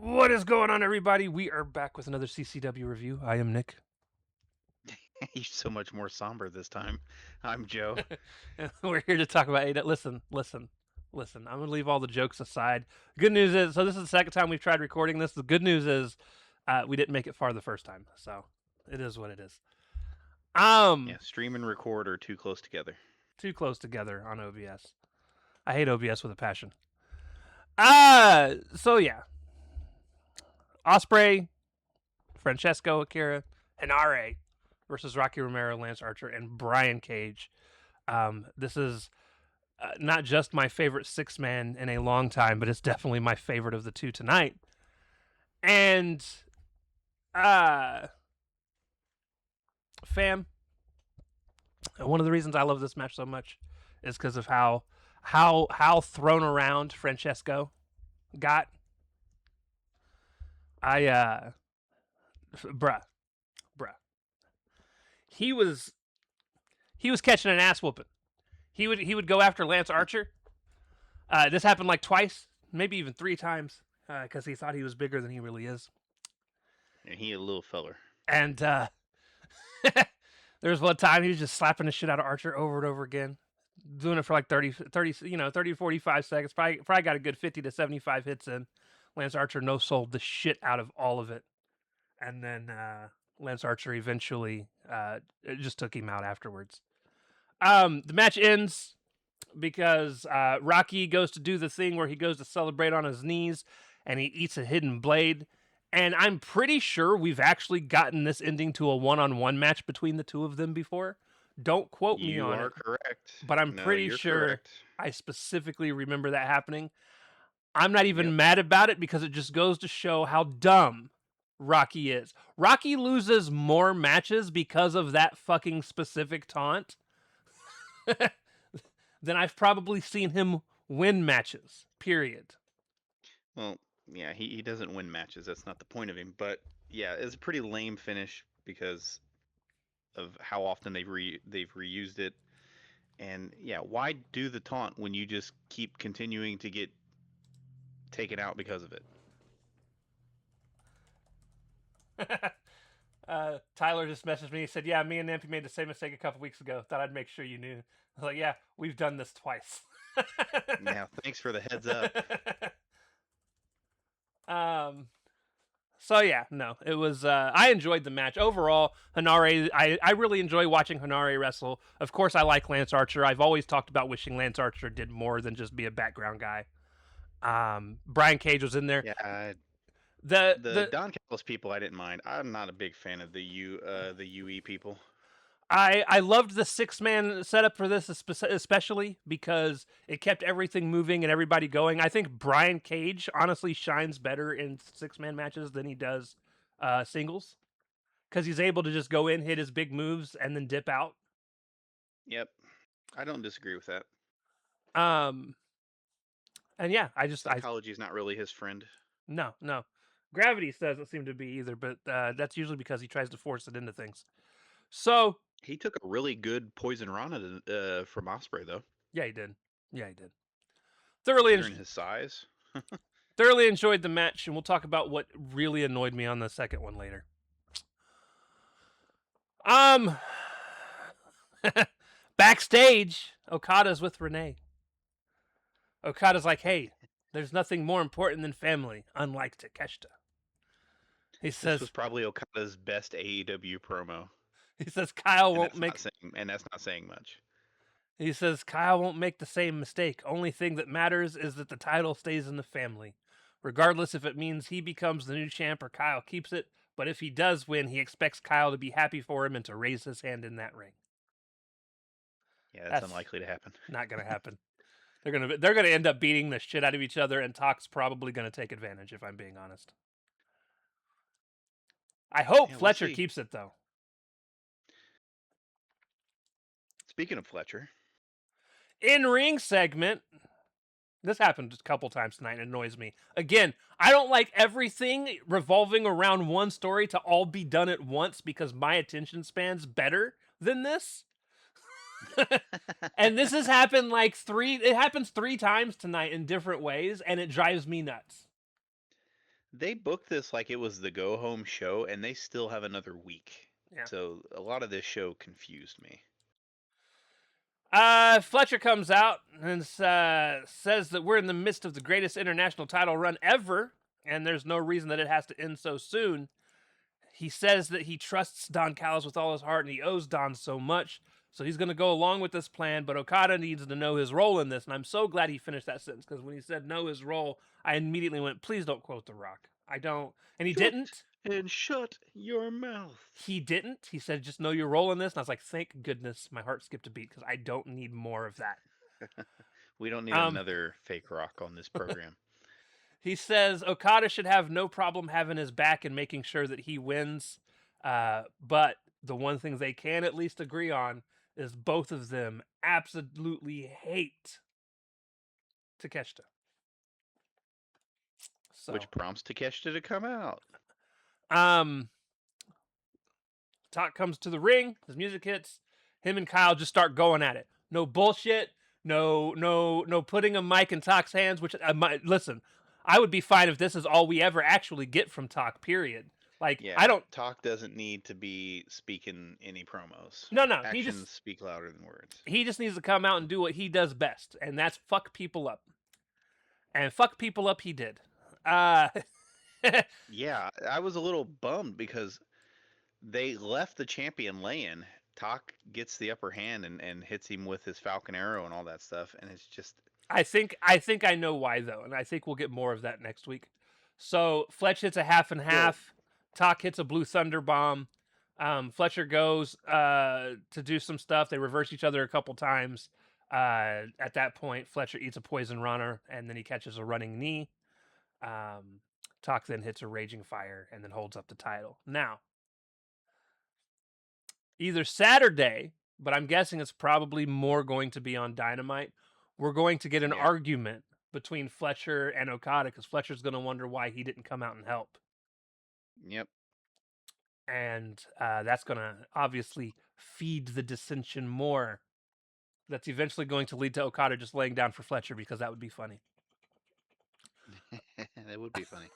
What is going on, everybody? We are back with another CCW review. I am Nick. He's so much more somber this time. I'm Joe. And we're here to talk about AEW. Listen. I'm going to leave all the jokes aside. Good news is, so this is the second time we've tried recording this. The good news is we didn't make it far the first time. So it is what it is. Yeah, Um, stream and record are too close together. Too close together on OBS. I hate OBS with a passion. So yeah. Osprey, Francesco Akira, Hinare versus Rocky Romero, Lance Archer, and Brian Cage. This is not just my favorite six man in a long time, but it's definitely my favorite of the two tonight. And uh, fam, one of the reasons I love this match so much is because of how thrown around Francesco got. I bruh, bruh. He was he was catching an ass whooping. He would go after Lance Archer. This happened like twice, maybe even three times, because he thought he was bigger than he really is. And he a little feller. And there was one time he was just slapping the shit out of Archer over and over again, doing it for like 30 to 45 seconds. Probably got a good 50 to 75 hits in. Lance Archer no sold the shit out of all of it. And then Lance Archer eventually it just took him out afterwards. The match ends because Rocky goes to do the thing where he goes to celebrate on his knees and he eats a hidden blade. And I'm pretty sure we've actually gotten this ending to a one-on-one match between the two of them before. Don't quote me You on are it, correct. but I'm No, pretty you're sure correct. I specifically remember that happening. I'm not Yep. even mad about it because it just goes to show how dumb Rocky is. Rocky loses more matches because of that fucking specific taunt than I've probably seen him win matches. Period. Well, yeah, he doesn't win matches. That's not the point of him. But yeah, it's a pretty lame finish because of how often they've reused it. And yeah, why do the taunt when you just keep continuing to get taken out because of it? Tyler just messaged me. He said, "Yeah, me and Nampy made the same mistake a couple weeks ago. Thought I'd make sure you knew." I was like, "Yeah, we've done this twice." Yeah, thanks for the heads up. um. So yeah, no, it was. I enjoyed the match overall. Hinare, I really enjoy watching Hinare wrestle. Of course, I like Lance Archer. I've always talked about wishing Lance Archer did more than just be a background guy. Brian Cage was in there. Yeah, The the the Don Callis people I didn't mind. I'm not a big fan of the UE people. I loved the six man setup for this, especially because it kept everything moving and everybody going. I think Brian Cage honestly shines better in six man matches than he does singles because he's able to just go in, hit his big moves, and then dip out. Yep. I don't disagree with that. Um, and yeah, I Psychology is not really his friend. no. Gravity doesn't seem to be either, but that's usually because he tries to force it into things. So He took a really good poison rana from Osprey though, yeah, he did. Yeah, he did. Thoroughly considering his size. thoroughly enjoyed the match, and we'll talk about what really annoyed me on the second one later. Um, Backstage, Okada's with Renee. Okada's like, "Hey, there's nothing more important than family, unlike Takeshita." He This was says, probably Okada's best AEW promo, "He says Kyle and won't make." that's not saying much. He says Kyle won't make the same mistake. Only thing that matters is that the title stays in the family, regardless if it means he becomes the new champ or Kyle keeps it. But if he does win, he expects Kyle to be happy for him and to raise his hand in that ring. Yeah, that's That's unlikely to happen. not gonna happen. They're gonna end up beating the shit out of each other, and Talk's probably gonna take advantage. If I'm being honest, I hope Yeah, we'll Fletcher see. keeps it though. Speaking of Fletcher, In ring segment. This happened a couple times tonight and it annoys me. Again, I don't like everything revolving around one story to all be done at once because my attention span's better than this. And this has happened it happens three times tonight in different ways and it drives me nuts. They booked this like it was the go home show, and they still have another week. Yeah. So a lot of this show confused me. Fletcher comes out and says that we're in the midst of the greatest international title run ever, and there's no reason that it has to end so soon. He says that he trusts Don Callis with all his heart and he owes Don so much. So he's going to go along with this plan, but Okada needs to know his role in this. And I'm so glad he finished that sentence because when he said know his role, I immediately went, please don't quote The Rock. I don't. And he Shut didn't. and shut your mouth. He didn't. He said, just know your role in this. And I was like, thank goodness my heart skipped a beat because I don't need more of that. We don't need Um, another fake Rock on this program. He says Okada should have no problem having his back and making sure that he wins. But the one thing they can at least agree on is both of them absolutely hate Takeshita. So, Which prompts Takeshita to come out. um, Talk comes to the ring. His music hits. Him and Kyle just start going at it. No bullshit. No putting a mic in Talk's hands. Which listen, I would be fine if this is all we ever actually get from Talk. Period. Like I Yeah, don't. Talk doesn't need to be speaking any promos. No. Actions speak louder than words. He just needs to come out and do what he does best, and that's fuck people up. And fuck people up he did. Uh Yeah, I was a little bummed because they left the champion laying. Talk gets the upper hand and hits him with his Falcon Arrow and all that stuff, and it's just I think I know why though, and I think we'll get more of that next week. So Fletch hits a half and good. half. Talk hits a blue thunder bomb. Fletcher goes to do some stuff. They reverse each other a couple times. At that point, Fletcher eats a poison runner, and then he catches a running knee. Talk then hits a raging fire and then holds up the title. Now, either Saturday, but I'm guessing it's probably more going to be on Dynamite. We're going to get an Yeah. argument between Fletcher and Okada because Fletcher's going to wonder why he didn't come out and help. Yep. And that's going to obviously feed the dissension more. That's eventually going to lead to Okada just laying down for Fletcher because that would be funny. That would be funny.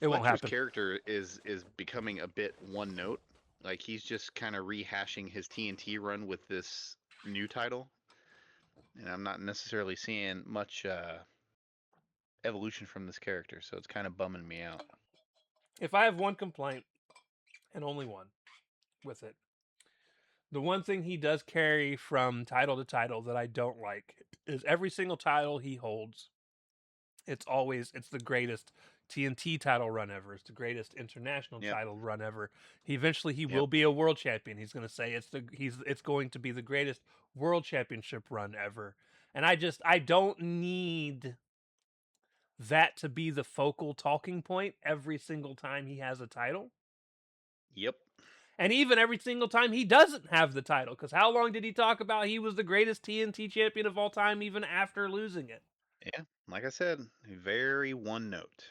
It won't Fletcher's happen. character is becoming a bit one note. Like he's just kind of rehashing his TNT run with this new title, and I'm not necessarily seeing much evolution from this character, so it's kind of bumming me out. If I have one complaint, and only one, with it, the one thing he does carry from title to title that I don't like is every single title he holds, it's the greatest TNT title run ever. It's the greatest international Yep. title run ever. He eventually Yep. will be a world champion. He's going to say it's going to be the greatest world championship run ever. And I don't need that to be the focal talking point every single time he has a title. Yep. And even every single time he doesn't have the title, because how long did he talk about he was the greatest TNT champion of all time, even after losing it? Yeah. Like I said, very one note.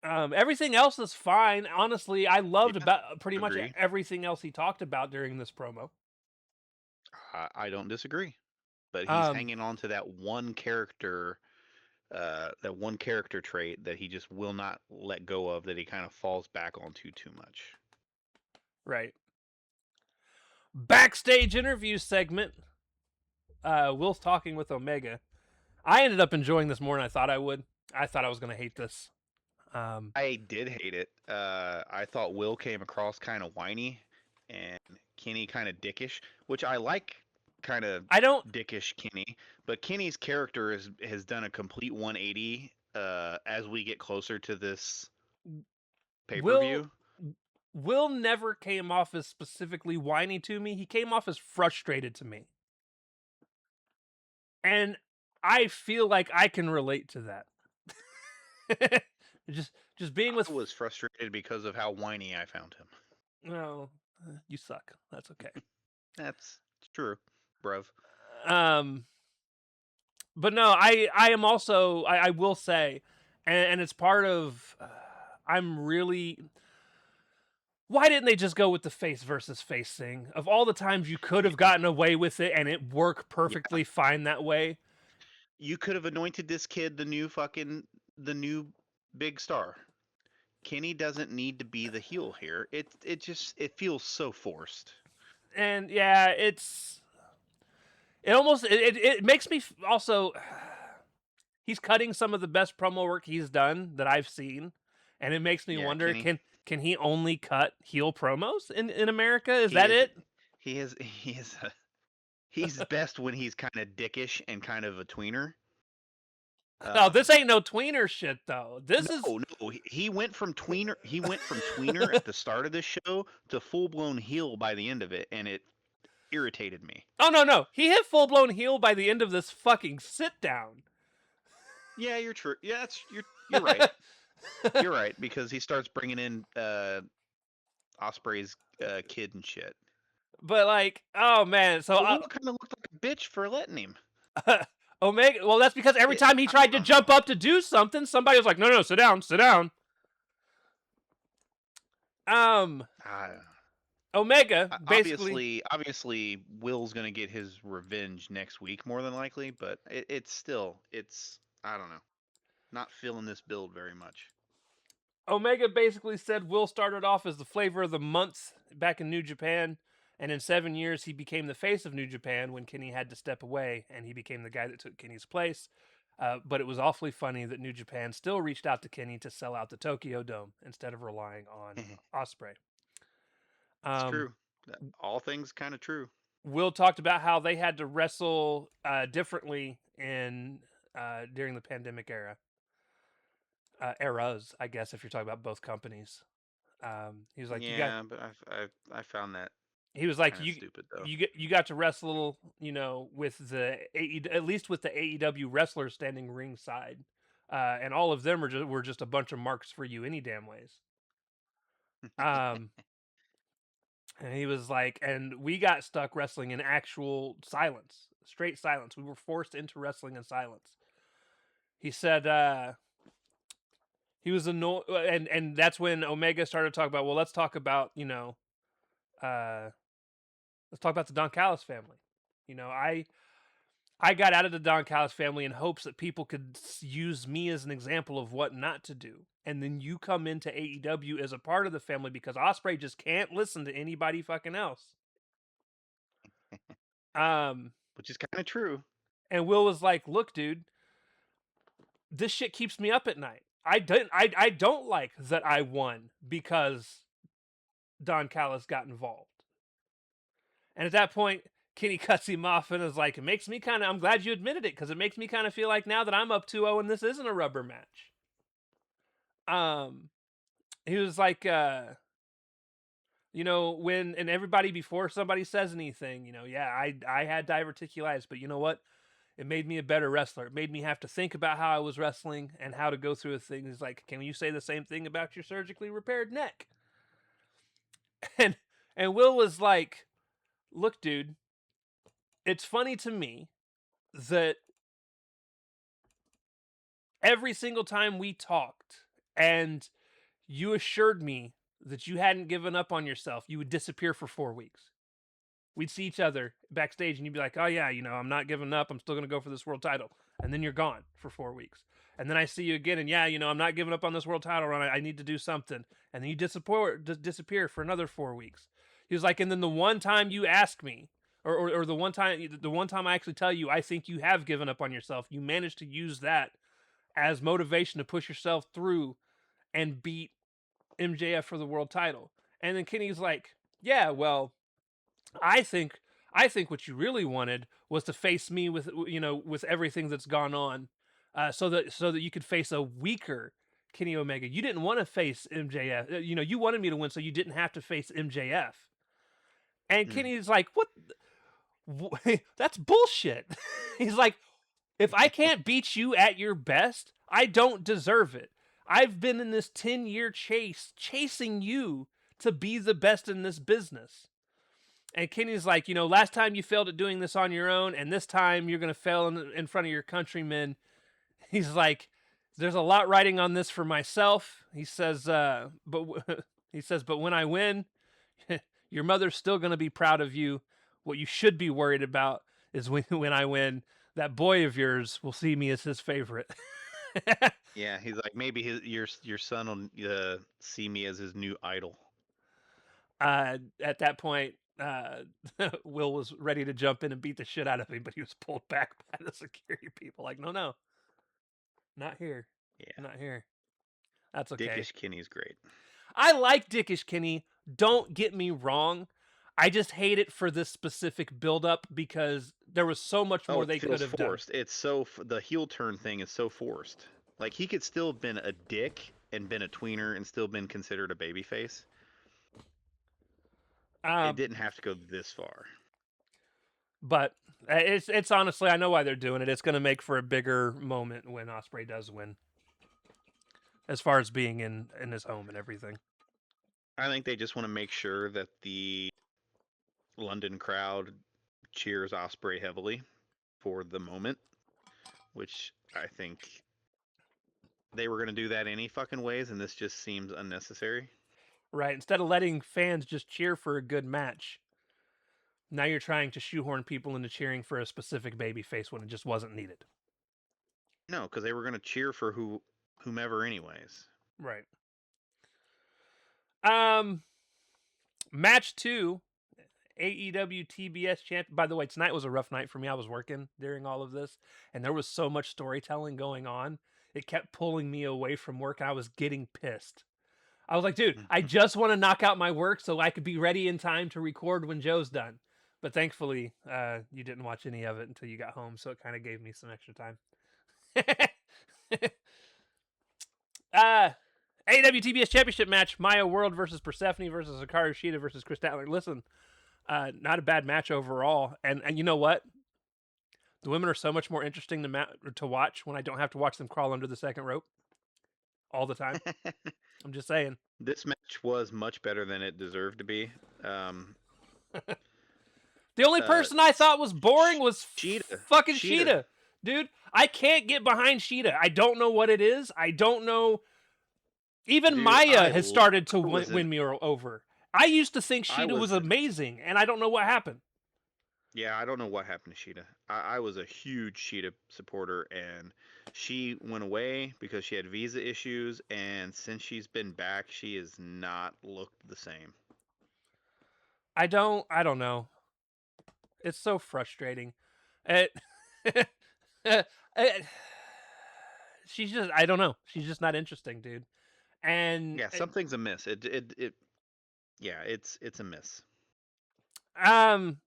Everything else is fine. Honestly, I loved Yeah. about pretty much Agree. everything else he talked about during this promo. I don't disagree, but he's Um, hanging on to that one character trait that he just will not let go of, that he kind of falls back onto too much. right. Backstage interview segment. Will's talking with Omega. I ended up enjoying this more than I thought I would. I thought I was going to hate this. I did hate it. I thought Will came across kind of whiny and Kenny kind of dickish, which I like kind of I don't. dickish Kenny, but Kenny's character has done a complete 180 as we get closer to this Will pay-per-view. Will never came off as specifically whiny to me. He came off as frustrated to me. And I feel like I can relate to that. just being with I was frustrated because of how whiny I found him. no, you suck. That's okay. That's true, bruv. Um but no, I am also I will say and it's part of I'm really why didn't they just go with the face versus face thing? Of all the times you could have gotten away with it and it worked Yeah, perfectly fine that way. you could have anointed this kid the new fucking the new big star. Kenny doesn't need to be the heel here. It feels so forced. And yeah, it makes me also. He's cutting some of the best promo work he's done that I've seen, and it makes me Yeah, wonder: Kenny. can he only cut heel promos in America? Is He that is it? he's best when he's kind of dickish and kind of a tweener. No, this Um, ain't no tweener shit though. This is no, he went from tweener. He went from tweener at the start of the show to full blown heel by the end of it, and it irritated me. oh no, he hit full blown heel by the end of this fucking sit down. Yeah, you're true. Yeah, you're right. You're right because he starts bringing in Osprey's kid and shit. But like, oh man, so But Will kind of looked like a bitch for letting him. Omega. Well, that's because every time he tried to jump up to do something, somebody was like, "No, sit down, sit down." Omega basically. Obviously, Will's gonna get his revenge next week, more than likely. But it's I don't know, not feeling this build very much. Omega basically said Will started off as the flavor of the month back in New Japan, and in 7 years he became the face of New Japan when Kenny had to step away, and he became the guy that took Kenny's place. But it was awfully funny that New Japan still reached out to Kenny to sell out the Tokyo Dome instead of relying on Osprey. It's true. All things kind of true. Will talked about how they had to wrestle differently in during the pandemic eras, I guess, if you're talking about both companies. He was like, Yeah, but I found that he was like, kind of stupid though. you got to wrestle, with the at least with the AEW wrestlers standing ringside, and all of them were just a bunch of marks for you any damn ways. And he was like, and we got stuck wrestling in actual silence, straight silence. We were forced into wrestling in silence. He said he was annoyed, and that's when Omega started to talk about, well, let's talk about let's talk about the Don Callis family. I got out of the Don Callis family in hopes that people could use me as an example of what not to do. And then you come into AEW as a part of the family because Osprey just can't listen to anybody fucking else. Which is kind of true. And Will was like, "Look, dude, this shit keeps me up at night. I don't like that I won because Don Callis got involved." And at that point, Kenny cuts him off and is like, I'm glad you admitted it, because it makes me kind of feel like now that I'm up 2-0 and this isn't a rubber match. He was like, and everybody before somebody says anything, yeah, I had diverticulitis, but you know what? It made me a better wrestler. It made me have to think about how I was wrestling and how to go through a thing. He's like, can you say the same thing about your surgically repaired neck? And Will was like, look, dude, it's funny to me that every single time we talked and you assured me that you hadn't given up on yourself, you would disappear for 4 weeks. We'd see each other backstage and you'd be like, oh yeah, I'm not giving up. I'm still going to go for this world title. And then you're gone for 4 weeks. And then I see you again and yeah, I'm not giving up on this world title run. I need to do something. And then you disappear for another 4 weeks. He was like, and then the one time you ask me, or the one time I actually tell you I think you have given up on yourself, you managed to use that as motivation to push yourself through and beat MJF for the world title. And then Kenny's like, yeah, well, I think what you really wanted was to face me with with everything that's gone on, so that you could face a weaker Kenny Omega. You didn't want to face MJF. You wanted me to win so you didn't have to face MJF. And Kenny's like, what? That's bullshit. He's like, if I can't beat you at your best, I don't deserve it. I've been in this 10-year chasing you to be the best in this business. And Kenny's like, last time you failed at doing this on your own, and this time you're going to fail in front of your countrymen. He's like, there's a lot riding on this for myself. He says, but when I win, your mother's still going to be proud of you. What you should be worried about is when I win, that boy of yours will see me as his favorite. Yeah, he's like maybe your son will see me as his new idol. At that point, Will was ready to jump in and beat the shit out of him, but he was pulled back by the security people. Like, no, no, not here, Yeah, not here. That's okay. Dickish Kinney's great. I like Dickish Kinney. Don't get me wrong. I just hate it for this specific build-up because there was so much Oh, more it they could feels have done. forced. It's the heel turn thing is so forced. Like he could still have been a dick and been a tweener and still been considered a babyface. It Um, didn't have to go this far. but it's honestly, I know why they're doing it. It's going to make for a bigger moment when Osprey does win, as far as being in his home and everything. I think they just want to make sure that the London crowd cheers Osprey heavily for the moment, which I think they were going to do that any fucking ways, and this just seems unnecessary. Right. Instead of letting fans just cheer for a good match, now you're trying to shoehorn people into cheering for a specific babyface when it just wasn't needed. No, because they were going to cheer for whomever anyways. Right. Um, match 2, AEW TBS champ. By the way, tonight was a rough night for me. I was working during all of this, and there was so much storytelling going on. It kept pulling me away from work, and I was getting pissed. I was like, dude, I Mhm. just want to knock out my work so I could be ready in time to record when Joe's done. But thankfully, you didn't watch any of it until you got home, so it kind of gave me some extra time. uh, AEW TBS Championship match: Maya World versus Persephone versus Hikaru Shida versus Chris Statler. Listen, not a bad match overall. And you know what? The women are so much more interesting to watch when I don't have to watch them crawl under the second rope all the time. I'm just saying. This match was much better than it deserved to be. Um, The only uh, person I thought was boring was fucking Sheeta, Sheeta. Dude, I can't get behind Sheeta. I don't know what it is. I don't know. Even dude, Maya has started to I was an win me over. I used to think I Sheeta was was an amazing, and I don't know what happened. yeah, I don't know what happened to Sheeta. I was a huge Sheeta supporter, and she went away because she had visa issues, and since she's been back, she has not looked the same. I don't know. It's so frustrating. It, it she's just I don't know. She's just not interesting, dude. And Yeah, something's amiss. It yeah, it's a miss. um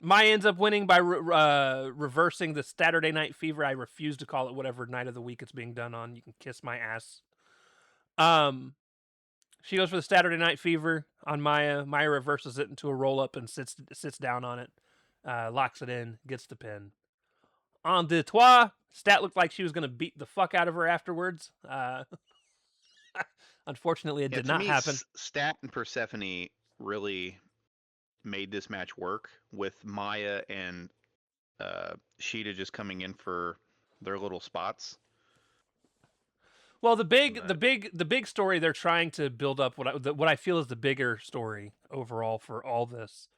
Maya ends up winning by reversing the Saturday Night Fever. I refuse to call it whatever night of the week it's being done on. You can kiss my ass. Um, she goes for the Saturday Night Fever on Maya. Maya reverses it into a roll up and sits down on it, locks it in, gets the pin. En deux trois, Stat looked like she was going to beat the fuck out of her afterwards. Unfortunately, it Yeah, did to not me, happen. Stat and Persephone really made this match work with Maya and Sheeta just coming in for their little spots. Well, the big, the But big, the big story they're trying to build up. What I feel is the bigger story overall for all this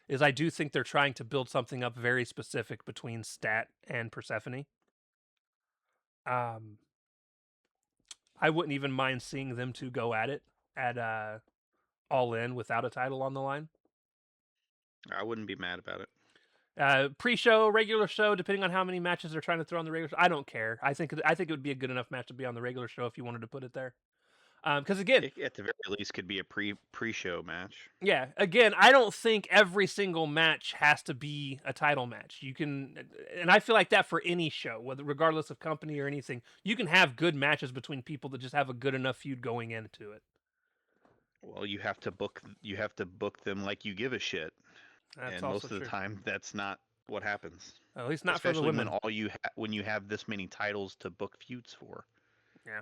is I do think they're trying to build something up very specific between Stat and Persephone. Um, I wouldn't even mind seeing them two go at it at All In without a title on the line. I wouldn't be mad about it. Pre-show, regular show, depending on how many matches they're trying to throw on the regular show. I don't care. I think it would be a good enough match to be on the regular show if you wanted to put it there. Because again, It, at the very least, could be a pre-show match. yeah, again, I don't think every single match has to be a title match. You can, and I feel like that for any show, whether regardless of company or anything, you can have good matches between people that just have a good enough feud going into it. Well, you have to book them like you give a shit, That's and also most of the true. time that's not what happens. At least not for the Especially when women. when you have this many titles to book feuds for. Yeah.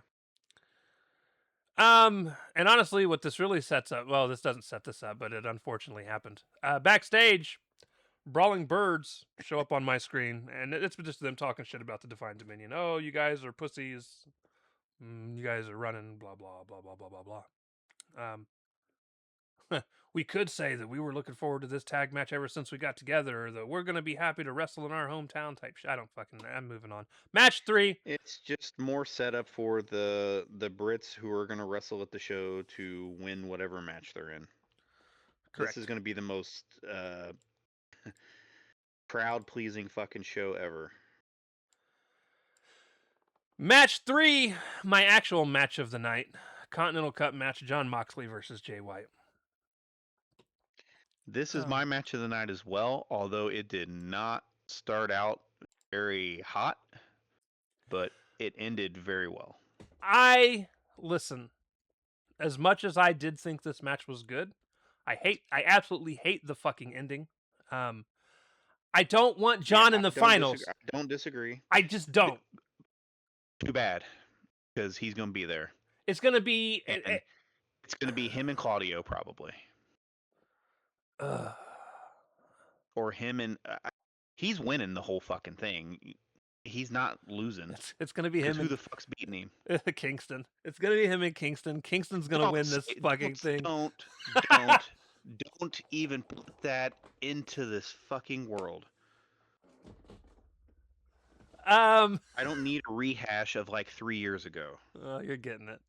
And honestly, what this really sets up, well, this doesn't set this up, but it unfortunately happened. Backstage, Brawling Birds show up on my screen, and it's just them talking shit about the Divine Dominion. Oh, you guys are pussies. You guys are running, blah, blah, blah, blah, blah, blah, blah. Um, We could say that we were looking forward to this tag match ever since we got together, or that we're gonna be happy to wrestle in our hometown type shit. I don't fucking know. I'm moving on. Match 3. It's just more setup for the Brits who are gonna wrestle at the show to win whatever match they're in. This is Correct. gonna be the most crowd pleasing fucking show ever. Match 3, my actual match of the night. Continental Cup match, John Moxley versus Jay White. This is my match of the night as well, although it did not start out very hot, but it ended very well. Listen, as much as I did think this match was good, I absolutely hate the fucking ending. I don't want John in the finals. I don't disagree. I just don't. Too bad, because he's going to be there. It's going to be... And it's going to be him and Claudio, probably. Or him and... he's winning the whole fucking thing. He's not losing. It's going to be him. Who the fuck's beating him? Kingston. It's going to be him and Kingston. Kingston's going to win this fucking thing. Don't even put that into this fucking world. I don't need a rehash of like 3 years ago. Oh, you're getting it.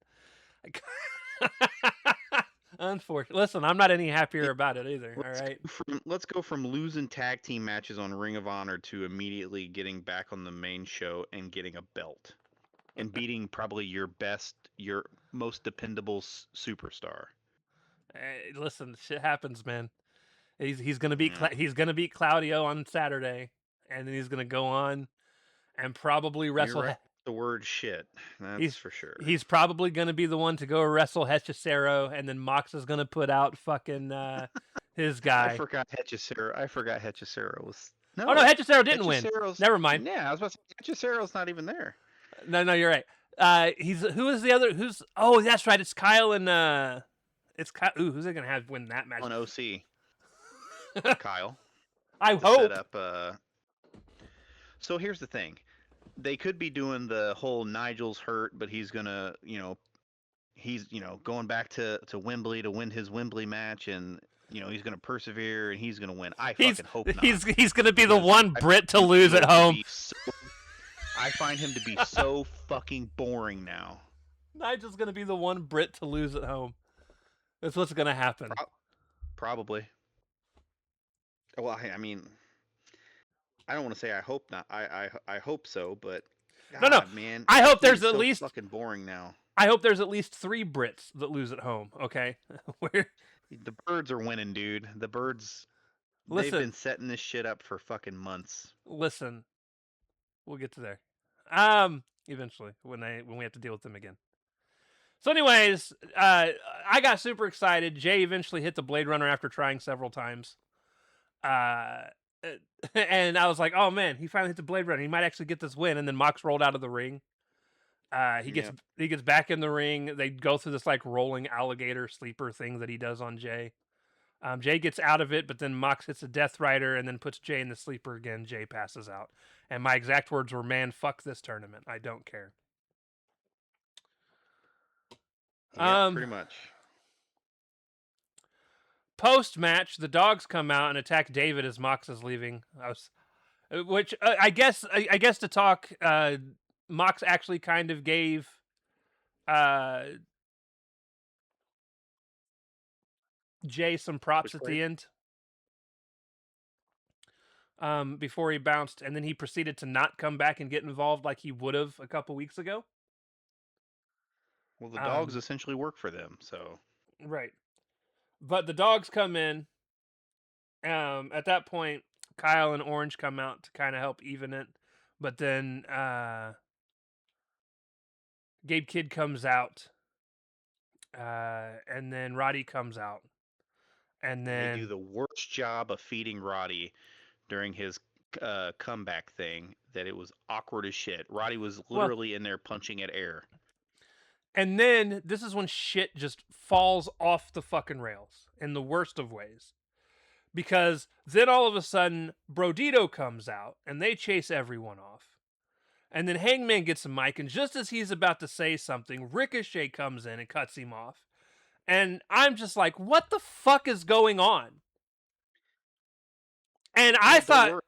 Unfortunately, listen, I'm not any happier about it either. All right, let's go from losing tag team matches on Ring of Honor to immediately getting back on the main show and getting a belt and beating probably your most dependable superstar. Hey, listen, shit happens, man. He's gonna beat he's gonna beat Claudio on Saturday, and then he's gonna go on and probably wrestle. You're right. The word shit. That's for sure. He's probably going to be the one to go wrestle Hechicero, and then Mox is going to put out fucking his guy. I forgot Hechicero was... No. Oh, no, Hechicero didn't win. Never mind. Yeah, I was about to say, Hechicero's not even there. No, you're right. Who is the other? Oh, that's right. It's Kyle and... It's Kyle. Ooh, who's it going to have win that match? On OC. Kyle. I hope. Set up, So here's the thing. They could be doing the whole Nigel's hurt, but he's gonna, he's going back to Wembley to win his Wembley match, and he's gonna persevere and he's gonna win. I fucking hope not. He's gonna be the one Brit to lose at home. I find him to be so fucking boring now. Nigel's gonna be the one Brit to lose at home. That's what's gonna happen. Probably. Well, I mean, I don't want to say I hope not. I hope so, but God, no, man. I hope there's at least fucking boring now. I hope there's at least 3 Brits that lose at home. Okay, where the birds are winning, dude. The birds. They've been setting this shit up for fucking months. Listen, we'll get to there. Eventually, when we have to deal with them again. So, anyways, I got super excited. Jay eventually hit the Blade Runner after trying several times. And I was like, oh man, he finally hit the Blade Runner. He might actually get this win. And then Mox rolled out of the ring. He gets back in the ring. They go through this like rolling alligator sleeper thing that he does on Jay. Jay gets out of it, but then Mox hits a Death Rider and then puts Jay in the sleeper again. Jay passes out. And my exact words were, man, fuck this tournament. I don't care. Yeah, pretty much. Post-match, the dogs come out and attack David as Mox is leaving. I guess to talk, Mox actually kind of gave Jay some props at the end. Before he bounced, and then he proceeded to not come back and get involved like he would have a couple weeks ago. Well, the dogs essentially work for them, so... Right. But the dogs come in. At that point, Kyle and Orange come out to kind of help even it. But then Gabe Kidd comes out. And then Roddy comes out. And then... They do the worst job of feeding Roddy during his comeback thing, that it was awkward as shit. Roddy was literally in there punching at air. And then this is when shit just falls off the fucking rails in the worst of ways. Because then all of a sudden, Brodito comes out and they chase everyone off. And then Hangman gets a mic, and just as he's about to say something, Ricochet comes in and cuts him off. And I'm just like, what the fuck is going on? And I Well, don't thought, worry.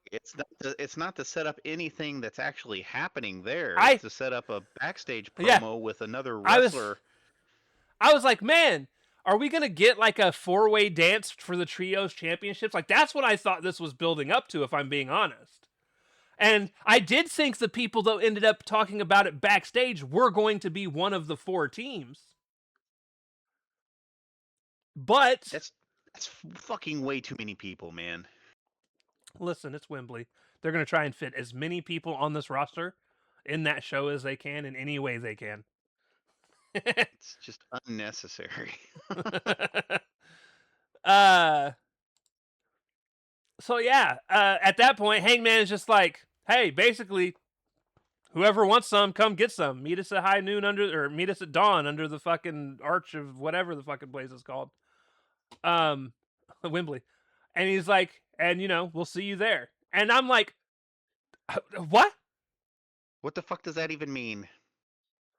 It's not to set up anything that's actually happening there. It's I, to set up a backstage yeah, promo with another I was, wrestler. I was like, man, are we gonna get like a 4-way dance for the trios championships? Like that's what I thought this was building up to, if I'm being honest. And I did think the people that ended up talking about it backstage were going to be one of the 4 teams. But That's fucking way too many people, man. listen, it's Wembley. They're going to try and fit as many people on this roster in that show as they can in any way they can. It's just unnecessary. uh so yeah, at that point Hangman is just like, "Hey, basically whoever wants some, come get some. Meet us at high noon or meet us at dawn under the fucking arch of whatever the fucking place is called." Um Wembley. And he's like, "And we'll see you there." And I'm like, "What?" What the fuck does that even mean?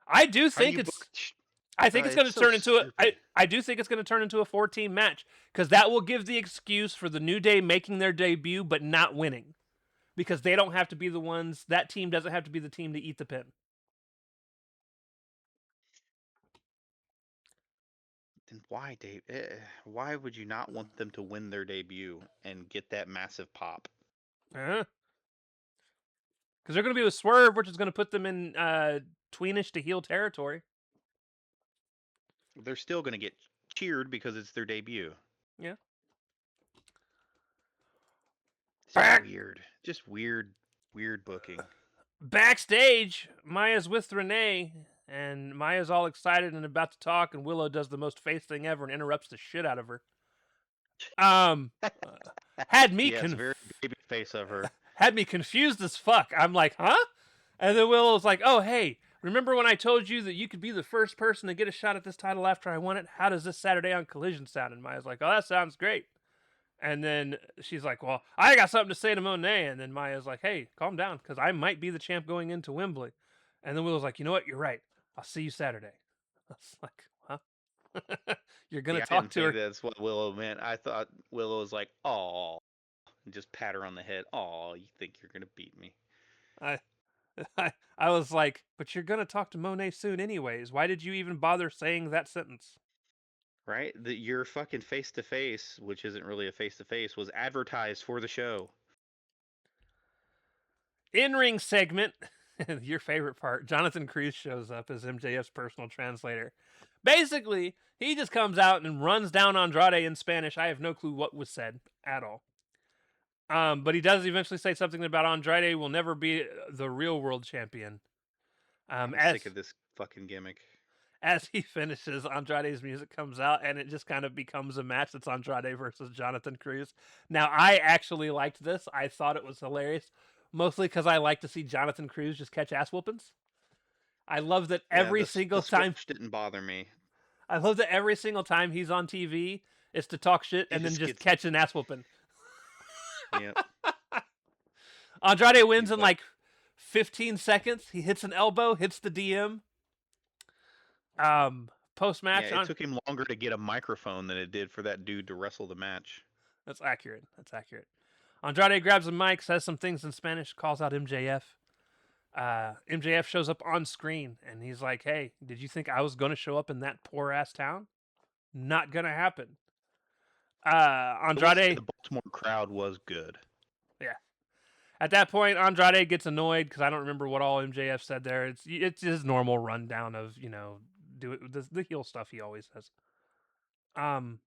I do Are think you it's booked? I think it's going It's to so turn into a. stupid. I do think it's going to turn into a 4-team match because that will give the excuse for the New Day making their debut but not winning because they don't have to be the ones. That team doesn't have to be the team to eat the pin. Then why, Dave? Why would you not want them to win their debut and get that massive pop? Because they're going to be with Swerve, which is going to put them in tweenish to heel territory. They're still going to get cheered because it's their debut. Yeah. It's just Back weird. Just weird, weird booking. backstage, Maya's with Renee, and Maya's all excited and about to talk, and Willow does the most face thing ever and interrupts the shit out of her. Um, had me Yes, very baby face of her. had me confused as fuck. I'm like, huh? And then Willow's like, oh, hey, remember when I told you that you could be the first person to get a shot at this title after I won it? How does this Saturday on Collision sound? And Maya's like, oh, that sounds great. And then she's like, well, I got something to say to Monet. And then Maya's like, hey, calm down, because I might be the champ going into Wembley. And then Willow's like, you know what? You're right. I'll see you Saturday. I was like, huh? You're going See, to I talk didn't to think her? that's what Willow meant. I thought Willow was like, "Oh," and just pat her on the head. "Oh, you think you're gonna beat me, I, I was like, but you're going to talk to Monet soon anyways. Why did you even bother saying that sentence? right?" Your fucking face to face, which isn't really a face to face, was advertised for the show. In-ring segment, your favorite part. Jonathan Cruz shows up as MJF's personal translator. Basically, he just comes out and runs down Andrade in Spanish. I have no clue what was said at all. But he does eventually say something about Andrade will never be the real world champion. Um, I'm as sick of this fucking gimmick. as he finishes, Andrade's music comes out, and it just kind of becomes a match that's Andrade versus Jonathan Cruz. Now, I actually liked this. I thought it was hilarious, mostly because I like to see Jonathan Cruz just catch ass whoopings. I love that Yeah, every the single time. squash didn't bother me. I love that every single time he's on TV, is to talk shit He and then just just gets, catch an ass whooping. yeah, Andrade wins he's in like, like 15 seconds. He hits an elbow, hits the DM. Post yeah. match It on. took him longer to get a microphone than it did for that dude to wrestle the match. That's accurate. That's accurate. Andrade grabs a mic, says some things in Spanish, calls out MJF. MJF shows up on screen, and he's like, "Hey, did you think I was going to show up in that poor ass town? Not gonna happen." I will say Andrade, the Baltimore crowd was good. yeah. At that point, Andrade gets annoyed because I don't remember what all MJF said there. It's his normal rundown of do it the heel stuff he always says. Um,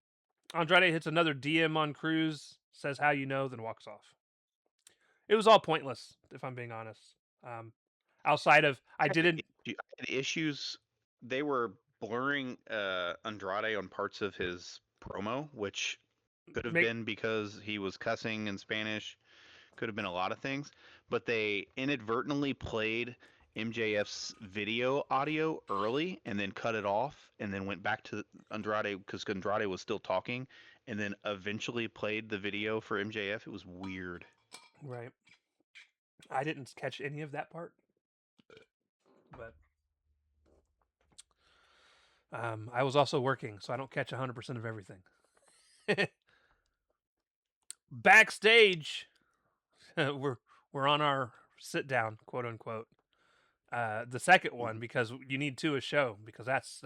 Andrade hits another DM on Cruz, says how you know, then walks off. It was all pointless, if I'm being honest. Um, outside of I I had, didn't I had issues. They were blurring Andrade on parts of his promo, which could have make been because he was cussing in Spanish. Could have been a lot of things, but they inadvertently played MJF's video audio early and then cut it off and then went back to Andrade because Andrade was still talking and then eventually played the video for MJF. It was weird. right. I didn't catch any of that part, but I was also working, so I don't catch 100% of everything. Backstage, we're on our sit down, quote unquote. The second one Mhm. because you need two a show because that's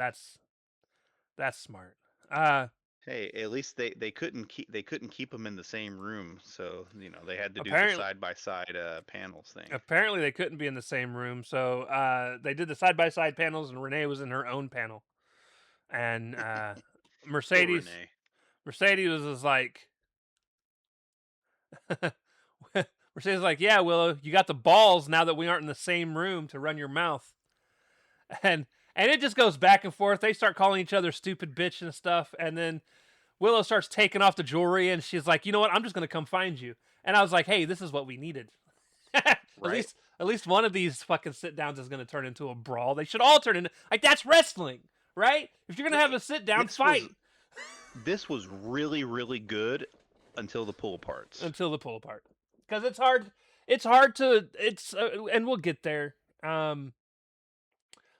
smart. Uh, Hey, at least they couldn't keep them in the same room, so they had to do the apparently side by side panels thing. apparently they couldn't be in the same room, so they did the side by side panels, and Renee was in her own panel, and Poor Mercedes Renee. Mercedes was like. Mercedes was like, yeah, Willow, you got the balls now that we aren't in the same room to run your mouth. And and it just goes back and forth. They start calling each other stupid bitch and stuff, and then Willow starts taking off the jewelry, and she's like, you know what? I'm just gonna come find you. And I was like, hey, this is what we needed. at Right? least at least one of these fucking sit downs is gonna turn into a brawl. They should all turn into like that's wrestling, right? If you're gonna have Right. a sit down, This was fight this was really really good until the pull parts. until the pull apart. Because it's hard. It's hard to. It's and we'll get there. Um,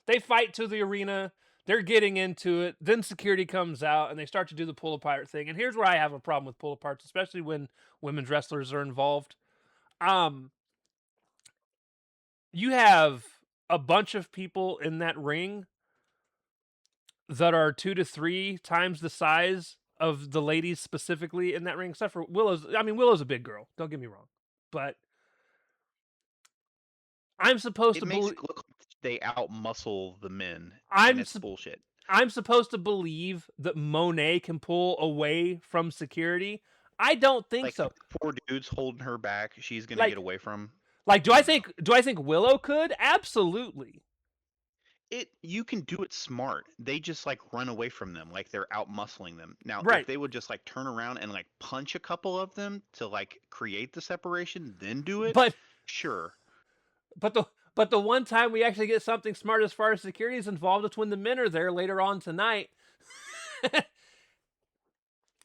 they fight to the arena. They're getting into it. Then security comes out and they start to do the pull apart thing. And here's where I have a problem with pull aparts, especially when women's wrestlers are involved. Um, you have a bunch of people in that ring that are 2 to 3 times the size of the ladies specifically in that ring, except for Willow's. I mean, Willow's a big girl. Don't get me wrong, but I'm supposed It to makes believe. it look like they outmuscle the men, and I'm it's bullshit. I'm supposed to believe that Monet can pull away from security. I don't think Like so. four dudes holding her back, she's gonna get Like, away from. like, do I No. think do I think Willow could? Absolutely. You can do it smart. They just like run away from them, like they're out muscling them. Now, if Right. they would just like turn around and like punch a couple of them to like create the separation, then do it, But sure. but the but the one time we actually get something smart as far as security is involved is when the men are there later on tonight.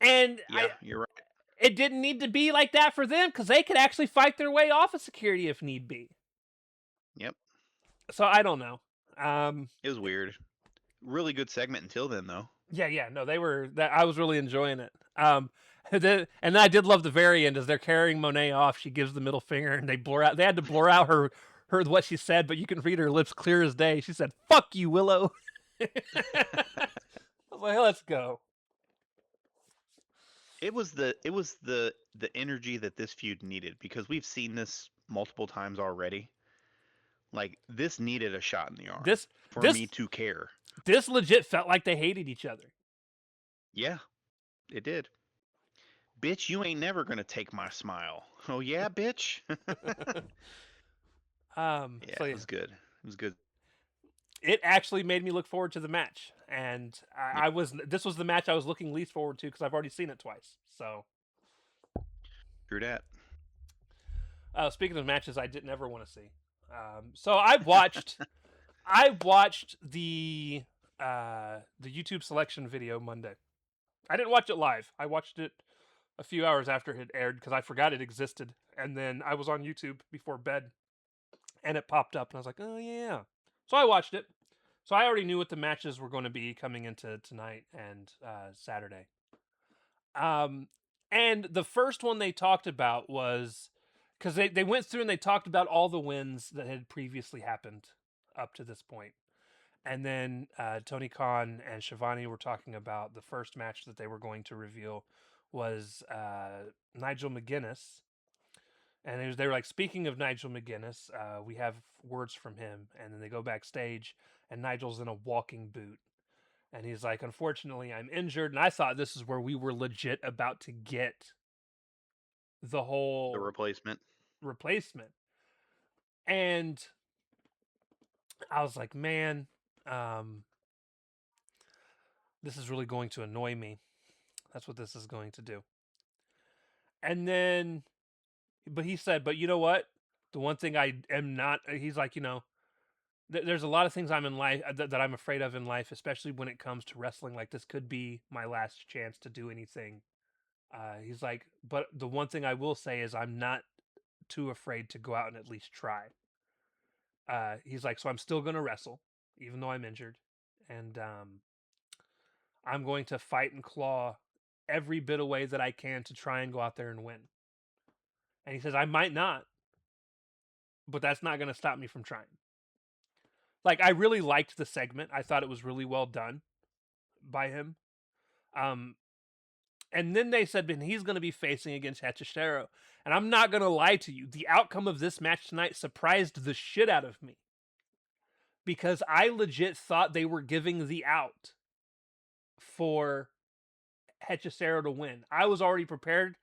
And I Yeah, you're right. it didn't need to be like that for them because they could actually fight their way off of security if need be. Yep, So I don't know. Um, it was weird. Really good segment until then, though. Yeah, no, they were. That I was really enjoying it. And then I did love the very end as they're carrying Monet off. She gives the middle finger, and they blur out. They had to blur out her what she said, but you can read her lips clear as day. She said, "Fuck you, Willow." I was like, "Let's go." It was the energy that this feud needed because we've seen this multiple times already. Like this needed a shot in the arm This for this me to care. this legit felt like they hated each other. Yeah, it did. Bitch, you ain't never gonna take my smile. Oh yeah, bitch. Yeah, So it yeah, was good. It was good. it actually made me look forward to the match, and Yeah, I was this was the match I was looking least forward to because I've already seen it twice. So true that. speaking of matches I didn't ever want to see. So I watched the YouTube selection video Monday. I didn't watch it live. I watched it a few hours after it had aired because I forgot it existed. And then I was on YouTube before bed and it popped up and I was like, oh yeah. So I watched it. So I already knew what the matches were going to be coming into tonight and Saturday. Um, and the first one they talked about was because they went through and they talked about all the wins that had previously happened up to this point. And then Tony Khan and Shivani were talking about the first match that they were going to reveal was Nigel McGuinness. And they were like, speaking of Nigel McGuinness, we have words from him. And then they go backstage, and Nigel's in a walking boot. And he's like, unfortunately, I'm injured. And I thought this is where we were legit about to get the The whole replacement. replacement. And I was like, man, um, this is really going to annoy me. That's what this is going to do. And then, but he said, but you know what? The one thing I am not, he's like, there's a lot of things I'm in life that I'm afraid of in life, especially when it comes to wrestling. Like this could be my last chance to do anything. He's like, but the one thing I will say is I'm not too afraid to go out and at least try. He's like, so I'm still gonna wrestle, even though I'm injured, and I'm going to fight and claw every bit of way that I can to try and go out there and win. And he says, I might not, but that's not going to stop me from trying. Like, I really liked the segment. I thought it was really well done by him. Um, and then they said, and he's going to be facing against Hechicero. And I'm not going to lie to you. The outcome of this match tonight surprised the shit out of me. Because I legit thought they were giving the out for Hechicero to win. I was already prepared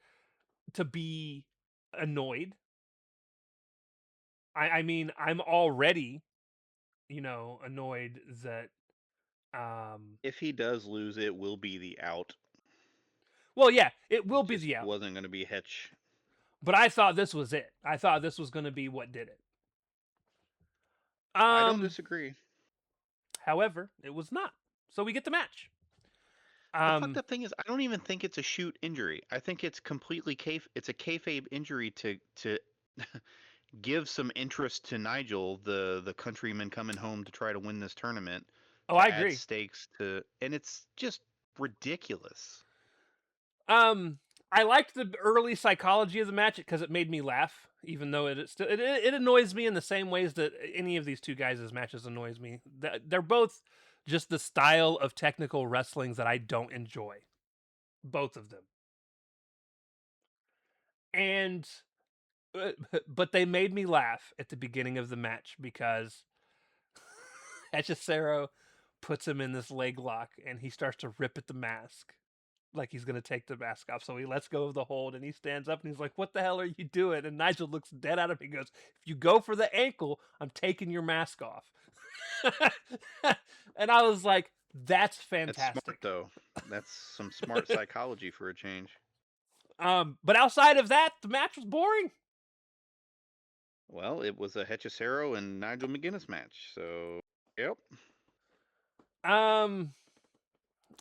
to be annoyed. I mean, I'm already, annoyed that If he does lose, it will be the out. well, yeah, it will It be just the out. wasn't going to be Hetch. But I thought this was it. I thought this was going to be what did it. I don't Um disagree. However, it was not. So we get the match. The fucked Um up thing is, I don't even think it's a shoot injury. I think it's completely it's a kayfabe injury to give some interest to Nigel, the countryman coming home to try to win this tournament, oh, I to add agree. stakes to, and it's just ridiculous. Um I liked the early psychology of the match because it made me laugh, even though it annoys me in the same ways that any of these two guys' matches annoys me. They're both just the style of technical wrestling that I don't enjoy. Both of them. And but they made me laugh at the beginning of the match because Hechicero puts him in this leg lock and he starts to rip at the mask like he's gonna take the mask off. So he lets go of the hold and he stands up and he's like, "What the hell are you doing?" And Nigel looks dead at him. He goes, "If you go for the ankle, I'm taking your mask off." And I was like, "That's That's smart fantastic." though. That's some smart psychology for a change. But outside of that, the match was boring. Well, it was a Hechicero and Nigel McGuinness match, so yep. Um,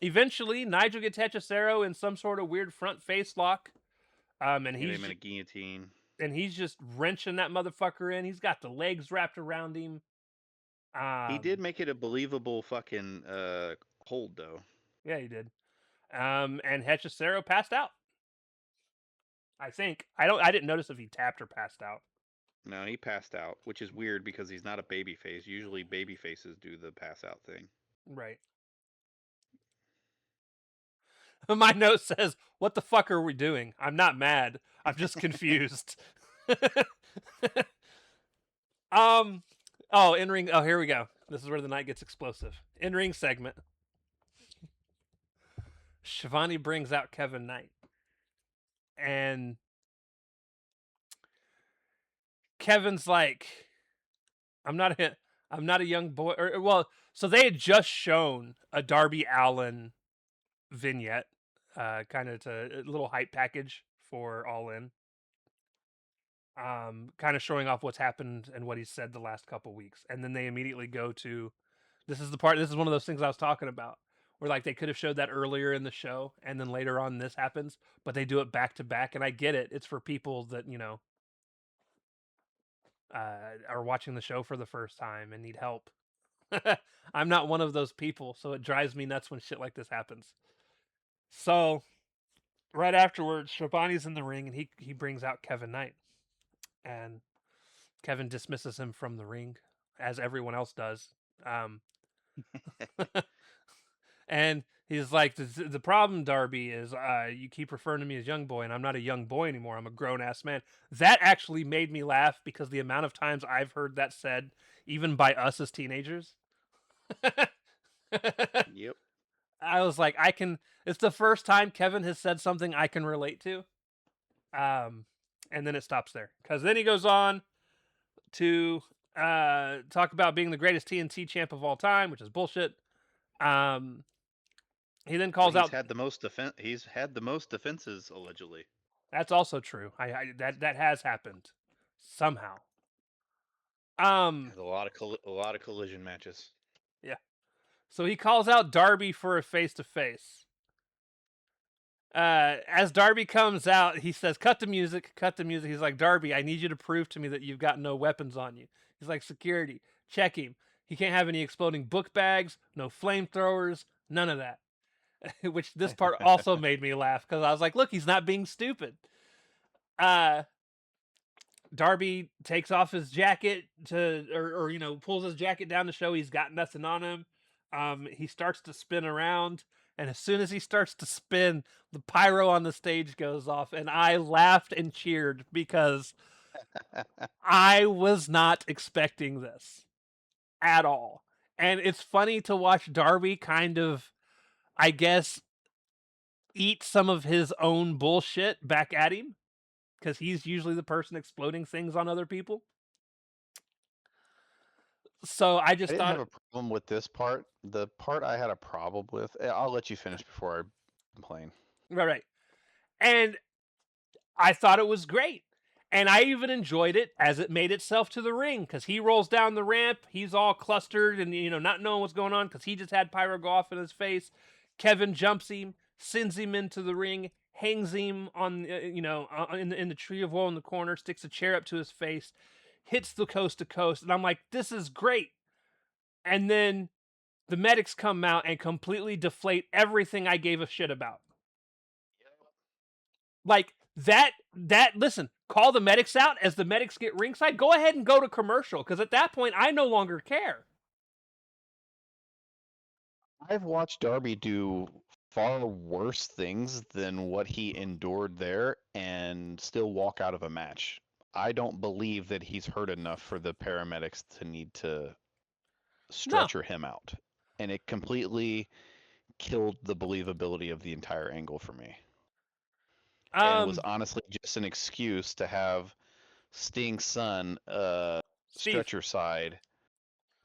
Eventually, Nigel gets Hechicero in some sort of weird front face lock. And Hit him in a guillotine. he's just wrenching that motherfucker in. He's got the legs wrapped around him. He did Um, make it a believable fucking hold though. yeah, he did. And Hechicero passed out. I think I didn't notice if he tapped or passed out. No, he passed out, which is weird because he's not a baby face. Usually baby faces do the pass out thing. Right. My note says, "What the fuck are we doing? I'm not mad. I'm just confused." um. Oh, in ring. Oh, here we go. This is where the night gets explosive. In ring segment. Shivani brings out Kevin Knight, and Kevin's like, I'm not a young boy." Or well, so they had just shown a Darby Allin vignette, kind of to a little hype package for All In. Kind of showing off what's happened and what he's said the last couple weeks, and then they immediately go to, this is the part. This is one of those things I was talking about, where like they could have showed that earlier in the show, and then later on this happens, but they do it back to back, and I get it. It's for people that are watching the show for the first time and need help. I'm not one of those people, so it drives me nuts when shit like this happens. So right afterwards, Shabani's in the ring and he brings out Kevin Knight, and Kevin dismisses him from the ring, as everyone else does. Um, and he's like, the problem, Darby, is you keep referring to me as young boy, and I'm not a young boy anymore. I'm a grown ass man. That actually made me laugh because the amount of times I've heard that said, even by us as teenagers. Yep. I was like, I can. It's the first time Kevin has said something I can relate to. And then it stops there because then he goes on to talk about being the greatest TNT champ of all time, which is bullshit. Um, he then Well, calls out. He's had the most defenses allegedly. That's also true. That has happened somehow. Has a lot of collision matches. Yeah. So he calls out Darby for a face to face. As Darby comes out, he says, "Cut the music, cut the music." He's like, "Darby, I need you to prove to me that you've got no weapons on you." He's like, "Security, check him. He can't have any exploding book bags, no flamethrowers, none of that." which this part also made me laugh because I was like, look, he's not being stupid. Uh, Darby takes off his jacket or pulls his jacket down to show he's got nothing on him. He starts to spin around, and as soon as he starts to spin, the pyro on the stage goes off, and I laughed and cheered because I was not expecting this at all. And it's funny to watch Darby kind of, I guess, eat some of his own bullshit back at him because he's usually the person exploding things on other people. So I I just didn't have thought, a problem with this part. The part I had a problem with, I'll let you finish before I complain. right, right. And I thought it was great. And I even enjoyed it as it made itself to the ring because he rolls down the ramp. He's all clustered and, not knowing what's going on because he just had pyro go off in his face. Kevin jumps him, sends him into the ring, hangs him on, in the tree of woe in the corner, sticks a chair up to his face, hits the coast to coast. And I'm like, this is great. And then the medics come out and completely deflate everything I gave a shit about. Like that listen, call the medics out as the medics get ringside. Go ahead and go to commercial because at that point I no longer care. I've watched Darby do far worse things than what he endured there and still walk out of a match. I don't believe that he's hurt enough for the paramedics to need to No. stretcher him out. And it completely killed the believability of the entire angle for me. And was Um honestly just an excuse to have Sting's son Steve, stretcher side.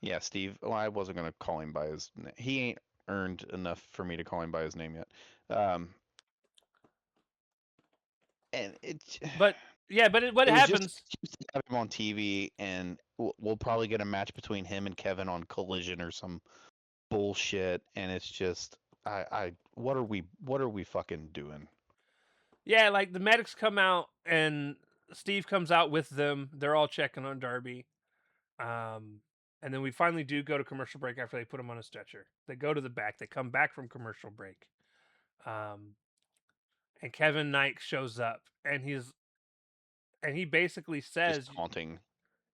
Yeah, Steve. Well, I wasn't gonna call him by his. He ain't earned enough for me to call him by his name yet. Um, and but yeah, but what it was just an happens? excuse to have him on TV, and we'll probably get a match between him and Kevin on Collision or some bullshit. And it's just, what are we fucking doing? Yeah, like the medics come out and Steve comes out with them. They're all checking on Darby. Um and then we finally do go to commercial break after they put him on a stretcher. They go to the back. They come back from commercial break. Um and Kevin Knight shows up and he basically Just says, taunting.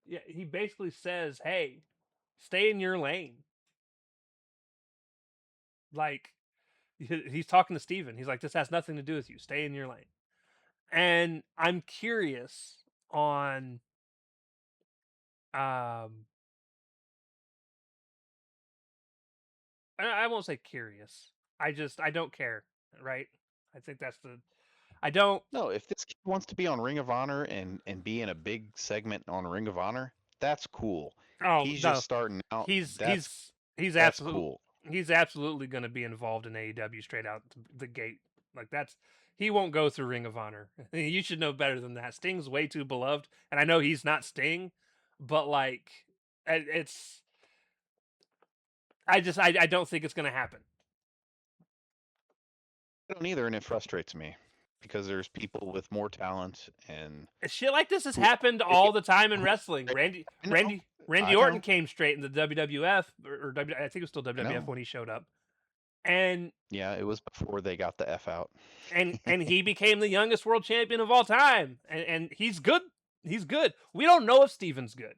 yeah, he basically says, "Hey, stay in your lane." Like he's talking to Steven. He's like, "This has nothing to do with you. Stay in your lane." And I'm curious on um I won't say curious. I don't care, right? I think that's the I don't No, if this kid wants to be on Ring of Honor and be in a big segment on Ring of Honor, that's cool. oh He's just no. starting out. He's That's he's he's that's absolute cool. he's absolutely going to be involved in AEW straight out the gate. Like that's he won't go through Ring of Honor. You should know better than that. Sting's way too beloved, and I know he's not Sting, but like it's I don't think it's going to happen. I don't either, and it frustrates me because there's people with more talent and Shit like this has who happened all the time in who wrestling. I know, Randy I Orton know, came straight in the WWF I think it was still I WWF know. when he showed up, and Yeah, it was before they got the F out. and he became the youngest world champion of all time, and he's good. He's good. We don't know if Steven's good.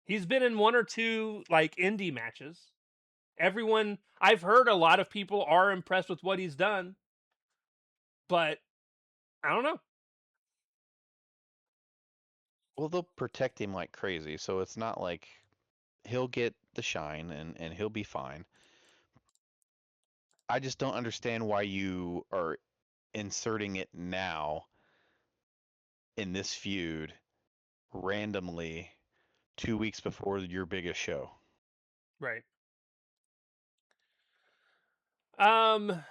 He's been in one or two like indie matches. Everyone I've heard a lot of people are impressed with what he's done, but I don't know. Well, they'll protect him like crazy, so it's not like he'll get the shine and he'll be fine. I just don't understand why you are inserting it now in this feud randomly 2 weeks before your biggest show. Right. Um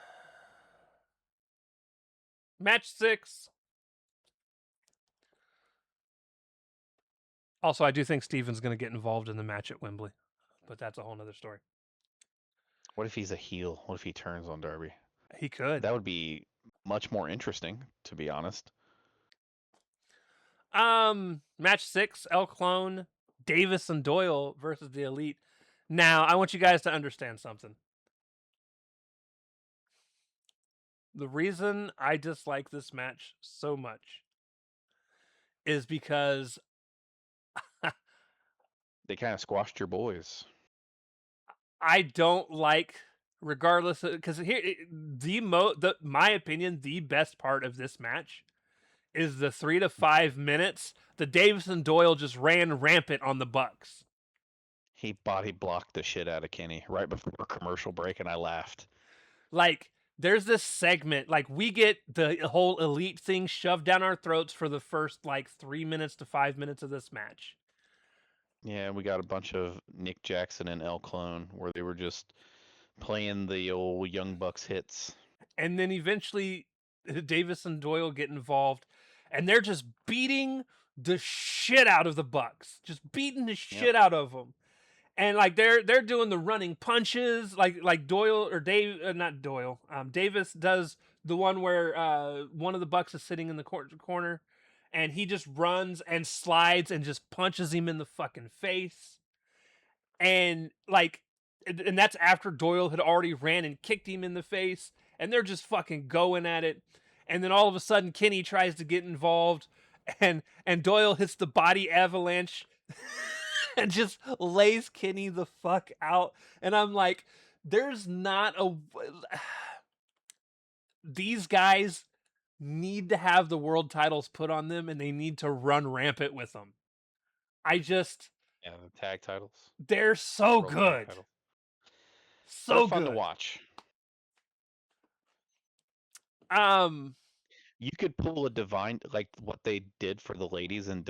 Match 6. Also, I do think Steven's going to get involved in the match at Wembley, but that's a whole nother story. What if he's a heel? What if he turns on Darby? He could. That would be much more interesting, to be honest. Match 6, El Clone, Davis and Doyle versus the Elite. Now, I want you guys to understand something. The reason I dislike this match so much is because They kind of squashed your boys. I don't like, regardless of, because here the my opinion, the best part of this match is the 3 to 5 minutes the Davison Doyle just ran rampant on the Bucks. He body blocked the shit out of Kenny right before commercial break, and I laughed. Like, there's this segment, like, we get the whole elite thing shoved down our throats for the first like 3 minutes to 5 minutes of this match. Yeah, we got a bunch of Nick Jackson and El Clone where they were just playing the old Young Bucks hits. And then eventually Davis and Doyle get involved, and they're just beating the shit out of the Bucks, just beating the Yep. shit out of them. And like they're doing the running punches, like Doyle or Dave, not Doyle. Davis does the one where one of the Bucks is sitting in the corner, and he just runs and slides and just punches him in the fucking face. And like, and that's after Doyle had already ran and kicked him in the face, and they're just fucking going at it. And then all of a sudden, Kenny tries to get involved, and Doyle hits the body avalanche and just lays Kenny the fuck out. And I'm like, there's not a. These guys need to have the world titles put on them, and they need to run rampant with them. I just, Yeah, the tag titles, they're so world tag good. titles. They're So fun to good. watch. Um, You could pull a divine like what they did for the ladies in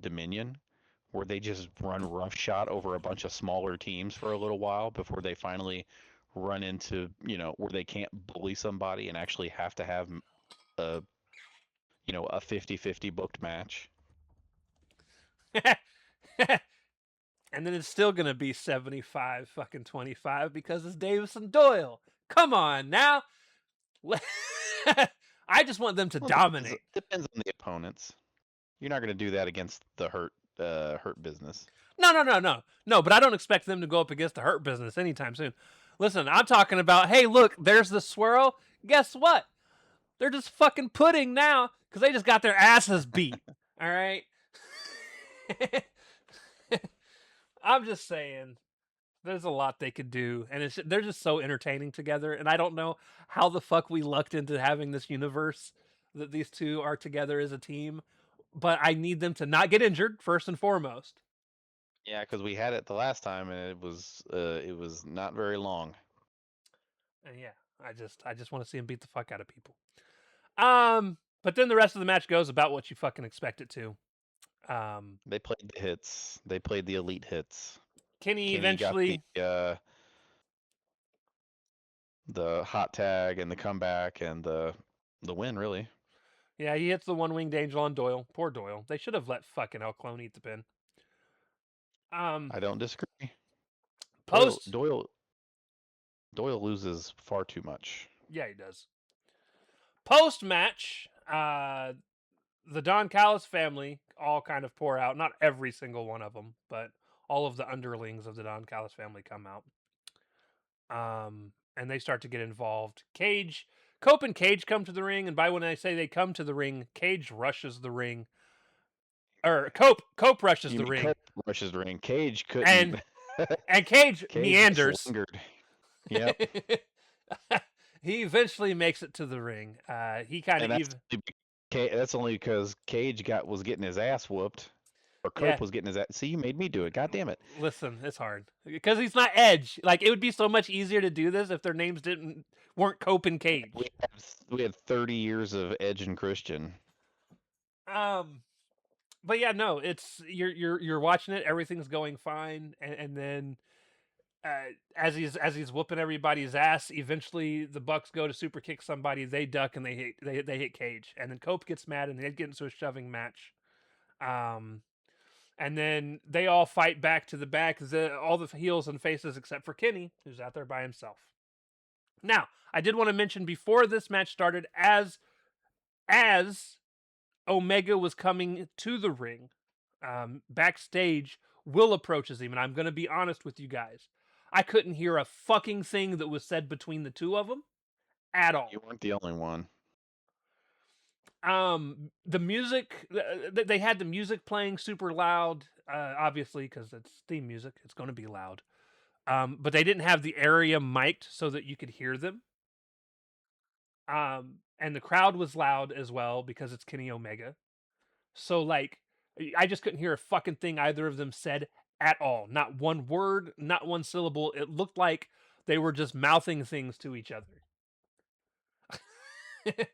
Dominion, where they just run roughshod over a bunch of smaller teams for a little while before they finally run into, where they can't bully somebody and actually have to have a, a 50-50 booked match. and then it's still gonna be 75 fucking 25 because it's Davis and Doyle. Come on now. I just want them to Well, depends, dominate. depends on the opponents. You're not going to do that against the hurt business. No. But I don't expect them to go up against the Hurt Business anytime soon. Listen, I'm talking about. Hey, look, there's the swirl. Guess what? They're just fucking pudding now because they just got their asses beat. All right. I'm just saying. There's a lot they could do, and they're just so entertaining together. And I don't know how the fuck we lucked into having this universe that these two are together as a team, but I need them to not get injured first and foremost. Yeah, because we had it the last time and it was not very long. And yeah, I just want to see them beat the fuck out of people. But then the rest of the match goes about what you fucking expect it to. Um, They played the hits. They played the elite hits. Kenny Kenny got eventually, the hot tag and the comeback and the win. Really, yeah, he hits the one winged angel on Doyle. Poor Doyle. They should have let fucking El Clone eat the pin. Um, I don't disagree. Doyle post, Doyle Doyle loses far too much. yeah, he does. Post match, the Don Callis family all kind of pour out. Not every single one of them, but all of the underlings of the Don Callis family come out. And they start to get involved. Cope and Cage come to the ring, and by when I say they come to the ring, Cage rushes the ring, or Cope rushes You the mean ring, Cope rushes the ring? Cage couldn't. and Cage Cage just meanders. lingered. Yep. He eventually makes it to the ring. He kind of And even, that's only because Cage was getting his ass whooped, or yeah. Cope was getting his ass. See, you made me do it. God damn it! Listen, it's hard because he's not Edge. Like, it would be so much easier to do this if their names weren't Cope and We Cage. had, we had 30 years of Edge and Christian. Um, but yeah, no, it's you're watching it, everything's going fine, and then as he's whooping everybody's ass, eventually the Bucks go to super kick somebody, they duck and they hit Cage, and then Cope gets mad and they get into a shoving match. Um, and then they all fight back to the back, all the heels and faces except for Kenny, who's out there by himself. Now, I did want to mention before this match started, as Omega was coming to the ring, backstage, Will approaches him, and I'm going to be honest with you guys. I couldn't hear a fucking thing that was said between the two of them, at all. You weren't the only one. The music, they had the music playing super loud, obviously because it's theme music. It's going to be loud. But they didn't have the area mic'd so that you could hear them. And the crowd was loud as well because it's Kenny Omega. So like, I just couldn't hear a fucking thing either of them said at all. Not one word, not one syllable. It looked like they were just mouthing things to each other. The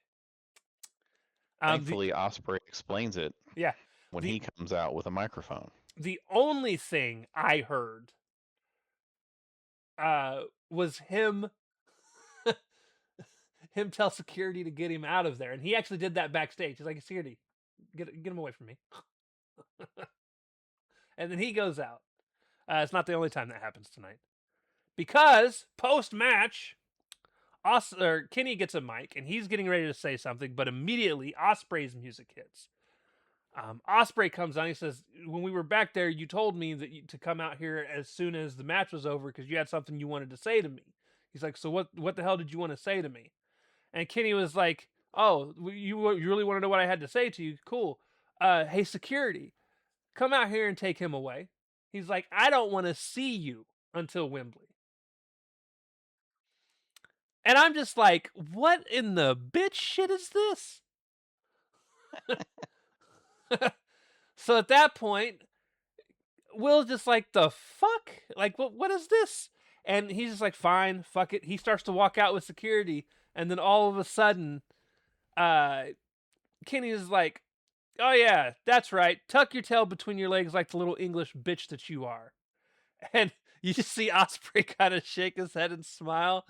Thankfully, Osprey explains it yeah, when the he comes out with a microphone. the only thing I heard was him tell security to get him out of there, and he actually did that backstage. He's like, "Security, get him away from me," and then he goes out. It's not the only time that happens tonight, because post match, Kenny gets a mic and he's getting ready to say something, but immediately Osprey's music hits. Osprey comes on. He says, "When we were back there, you told me that to come out here as soon as the match was over because you had something you wanted to say to me." He's like, "So what the hell did you want to say to me?" And Kenny was like, "Oh, you really want to know what I had to say to you? Cool. Hey, security, come out here and take him away." He's like, "I don't want to see you until Wembley." And I'm just like, "What in the bitch shit is this?" So at that point, Will's just like, "The fuck? Like, what is this?" And he's just like, "Fine, fuck it." He starts to walk out with security, and then all of a sudden, uh, Kenny's like, "Oh yeah, that's right. Tuck your tail between your legs like the little English bitch that you are." And you just see Osprey kind of shake his head and smile,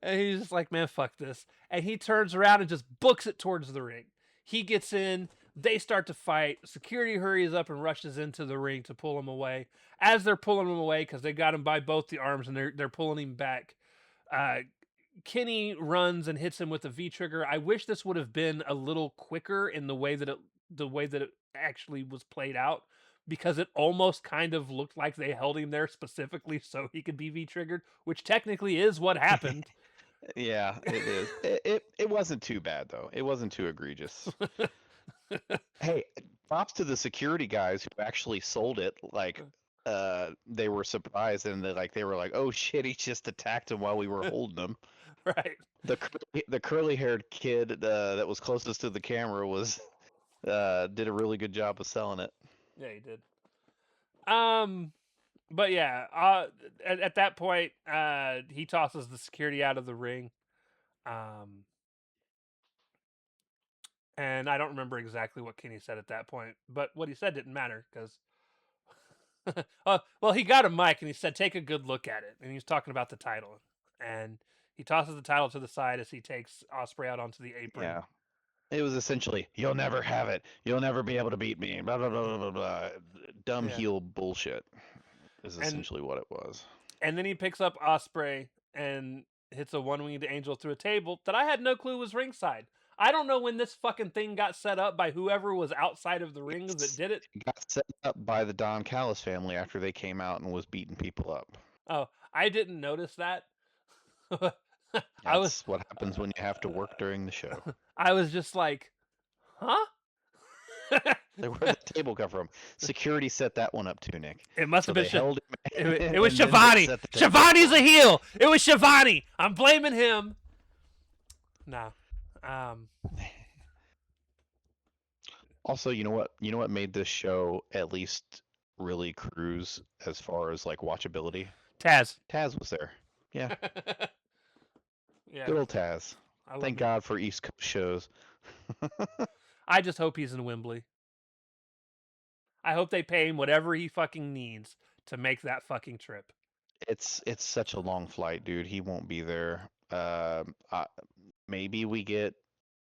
and he's just like, "Man, fuck this." And he turns around and just books it towards the ring. He gets in. They start to fight. Security hurries up and rushes into the ring to pull him away. As they're pulling him away, because they got him by both the arms and they're pulling him back, uh, Kenny runs and hits him with a V trigger. I wish this would have been a little quicker in the way that it actually was played out, because it almost kind of looked like they held him there specifically so he could be V triggered, which technically is what happened. Yeah, it is. It wasn't too bad though. It wasn't too egregious. Hey, props to the security guys who actually sold it. Like, they were surprised and they were like, "Oh shit, he just attacked him while we were holding him." Right. The curly haired kid that was closest to the camera was did a really good job of selling it. Yeah, he did. Um, but yeah, at that point, he tosses the security out of the ring. Um, and I don't remember exactly what Kenny said at that point, but what he said didn't matter because, well, he got a mic and he said, "Take a good look at it," and he was talking about the title, and he tosses the title to the side as he takes Osprey out onto the apron. Yeah. It was essentially, "You'll never have it. You'll never be able to beat me." Blah blah blah blah blah. Blah. Dumb Yeah, heel bullshit is and essentially what it was. and then he picks up Osprey and hits a one-winged angel through a table that I had no clue was ringside. I don't know when this fucking thing got set up by whoever was outside of the ring that did it. It got set up by the Don Callis family after they came out and was beating people up. Oh, I didn't notice that. I was That's what happens when you have to work during the show. I was just like, "Huh?" Like, where did the table come from? Security set that one up too, Nick. It must So have been they held him, it was and then they Shivani. set the table Shivani's for a him. heel. It was Shivani. I'm blaming him. Nah. Um Also, you know what made this show at least really cruise as far as like watchability? Taz. Taz was there. Yeah, Yeah, good old Taz. I love Thank him. God for East Coast shows. I just hope he's in Wembley. I hope they pay him whatever he fucking needs to make that fucking trip. It's such a long flight, dude. He won't be there. Maybe we get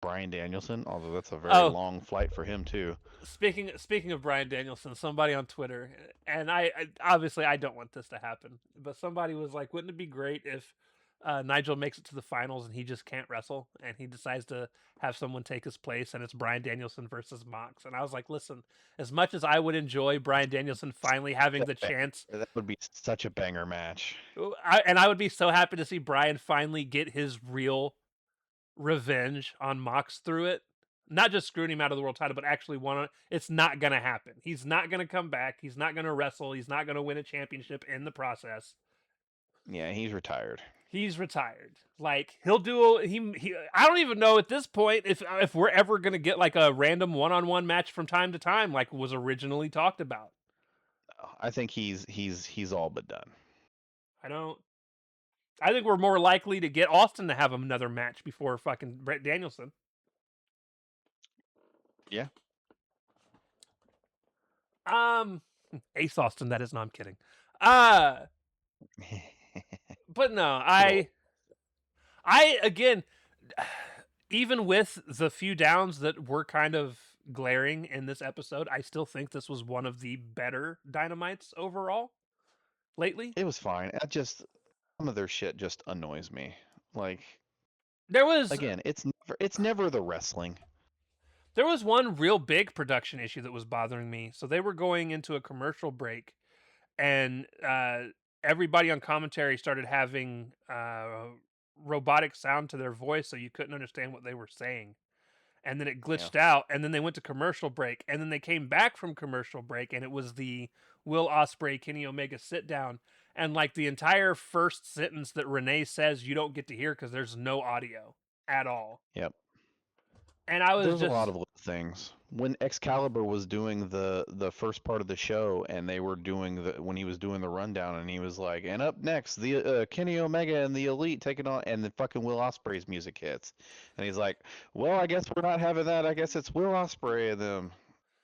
Brian Danielson, although that's a very Oh, long flight for him too. speaking of Brian Danielson, somebody on Twitter, and I obviously I don't want this to happen, but somebody was like, "Wouldn't it be great if Nigel makes it to the finals and he just can't wrestle, and he decides to have someone take his place, and it's Brian Danielson versus Mox?" And I was like, "Listen, as much as I would enjoy Brian Danielson finally having the chance, That would be such a banger match. I would be so happy to see Brian finally get his real revenge on Mox through it. Not just screwing him out of the world title, but actually won it. It's not gonna happen. He's not gonna come back. He's not gonna wrestle. He's not gonna win a championship in the process. Yeah, he's retired. He's retired. Like he'll do he I don't even know at this point if we're ever gonna get like a random one-on-one match from time to time, like was originally talked about. I think he's all but done. I don't. I think we're more likely to get Austin to have another match before fucking Brett Danielson. Yeah. Ace Austin. That is. No, I'm kidding. But no, I again, even with the few downs that were kind of glaring in this episode, I still think this was one of the better Dynamites overall lately. It was fine. Some of their shit just annoys me. Like There was again, it's never the wrestling. There was one real big production issue that was bothering me. So they were going into a commercial break, and everybody on commentary started having robotic sound to their voice, so you couldn't understand what they were saying. And then it glitched out, and then they went to commercial break, and then they came back from commercial break, and it was the Will Ospreay Kenny Omega sit down, and like the entire first sentence that Renee says, you don't get to hear because there's no audio at all. Yep. And I was There's just a lot of little things. When Excalibur was doing the first part of the show, and they were doing when he was doing the rundown, and he was like, "And up next, the Kenny Omega and the Elite taking on," and then fucking Will Ospreay's music hits, and he's like, "Well, I guess we're not having that. I guess it's Will Ospreay and them."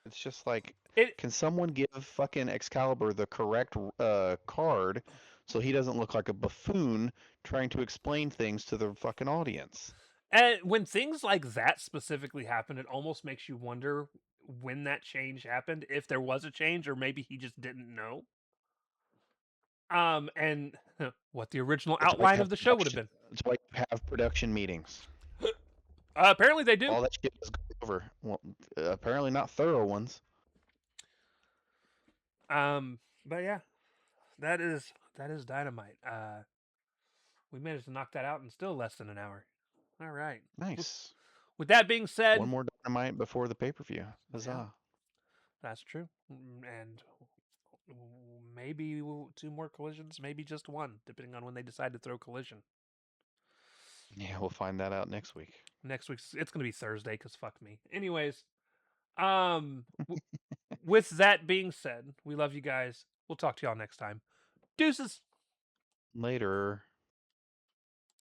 It's just like, can someone give fucking Excalibur the correct card so he doesn't look like a buffoon trying to explain things to the fucking audience? And when things like that specifically happen, it almost makes you wonder when that change happened, if there was a change, or maybe he just didn't know. And what the original outline of the show would have been. That's why you have production meetings. Apparently they do. All that shit was going over. Well, apparently not thorough ones. But yeah, that is Dynamite. We managed to knock that out in still less than an hour. All right. Nice. With that being said, one more Dynamite before the pay-per-view. Huzzah. Yeah, that's true. And maybe 2 more collisions, maybe just 1, depending on when they decide to throw collision. Yeah, we'll find that out next week. Next week's it's gonna be Thursday because fuck me. Anyways, with that being said, we love you guys. We'll talk to y'all next time. Deuces. Later.